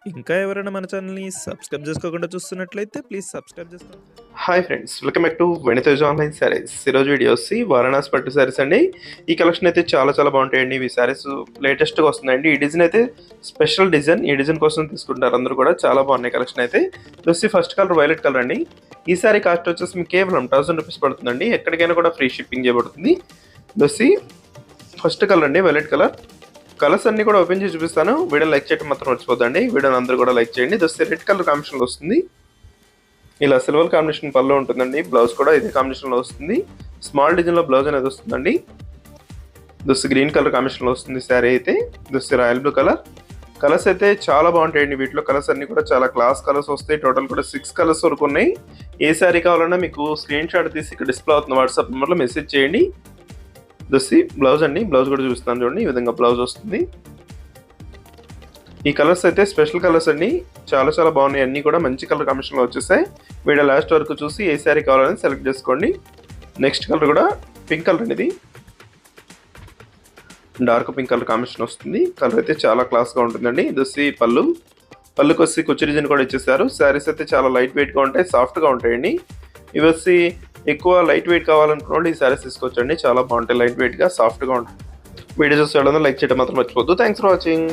ఇంకా ఎవరైనా మన ఛానల్‌ని సబ్స్క్రైబ్ చేసుకోకుండా చూస్తున్నట్లయితే ప్లీజ్ సబ్స్క్రైబ్ చేసుకోండి. Hi friends, welcome back to వెనితేజ్ online saris. ఈరోజు వీడియో వచ్చి వారణాసి పట్టు శారీస్ అండి. ఈ కలెక్షన్ అయితే చాలా చాలా బాగుంటాయండి. ఇవి శారీస్ లేటెస్ట్గా వస్తున్నాయండి. ఈ డిజైన్ అయితే స్పెషల్ డిజైన్. ఈ డిజైన్ కోసం తీసుకుంటారు అందరూ కూడా. చాలా బాగున్నాయి కలెక్షన్ అయితే. ఇది వచ్చి ఫస్ట్ కలర్ వైలెట్ కలర్ అండి. ఈ శారీ కాస్ట్ వచ్చేసి మీకు కేవలం 1000 రూపీస్ పడుతుందండి. ఎక్కడికైనా కూడా ఫ్రీ షిప్పింగ్ చేయబడుతుంది. ఇది వచ్చి ఫస్ట్ కలర్ అండి, వైలెట్ కలర్. కలర్స్ అన్ని కూడా ఓపెన్ చేసి చూపిస్తాను. వీడియో లైక్ చేయడం మాత్రం మర్చిపోద్దండి. వీడియోని అందరూ కూడా లైక్ చేయండి. ఇది వచ్చి రెడ్ కలర్ కాంబినేషన్లో వస్తుంది. ఇలా సిల్వర్ కాంబినేషన్ పళ్ళు ఉంటుందండి. బ్లౌజ్ కూడా ఇదే కాంబినేషన్లో వస్తుంది. స్మాల్ డిజైన్లో బ్లౌజ్ అనేది వస్తుందండి. దుస్ గ్రీన్ కలర్ కాంబినేషన్లో వస్తుంది శారీ అయితే. దుస్ రాయల్ బ్లూ కలర్. కలర్స్ అయితే చాలా బాగుంటాయండి. వీటిలో కలర్స్ అన్ని కూడా చాలా క్లాస్ కలర్స్ వస్తాయి. టోటల్ కూడా 6 కలర్స్ వరకు ఉన్నాయి. ఏ శారీ కావాలన్నా మీకు స్క్రీన్ షాట్ తీసి ఇక్కడ డిస్ప్లే అవుతున్న వాట్సాప్ నెంబర్లో మెసేజ్ చేయండి. దుస్ బ్లౌజ్ అండి. బ్లౌజ్ కూడా చూపిస్తాను చూడండి. ఈ విధంగా బ్లౌజ్ వస్తుంది. ఈ కలర్స్ అయితే స్పెషల్ కలర్స్ అండి. చాలా చాలా బాగున్నాయి. అన్నీ కూడా మంచి కలర్ కాంబినేషన్లో వచ్చేసాయి. వీడియో లాస్ట్ వరకు చూసి ఏ శారీ కావాలని సెలెక్ట్ చేసుకోండి. నెక్స్ట్ కలర్ కూడా పింక్ కలర్ అనేది. డార్క్ పింక్ కలర్ కాంబినేషన్ వస్తుంది. కలర్ అయితే చాలా క్లాస్గా ఉంటుందండి. ఇది వచ్చి పళ్ళుకి వచ్చి కుచ్చు డిజైన్ కూడా ఇచ్చేసారు. శారీస్ అయితే చాలా లైట్ వెయిట్గా ఉంటాయి, సాఫ్ట్గా ఉంటాయండి. ఇవి వచ్చి ఎక్కువ లైట్ వెయిట్ కావాలనుకున్న వాళ్ళు ఈ శారీస్ తీసుకోవచ్చండి. చాలా బాగుంటాయి, లైట్ వెయిట్గా సాఫ్ట్గా ఉంటాయి. వీడియో చూసి లైక్ చేయడం మాత్రం మర్చిపోద్దు. Thanks for watching.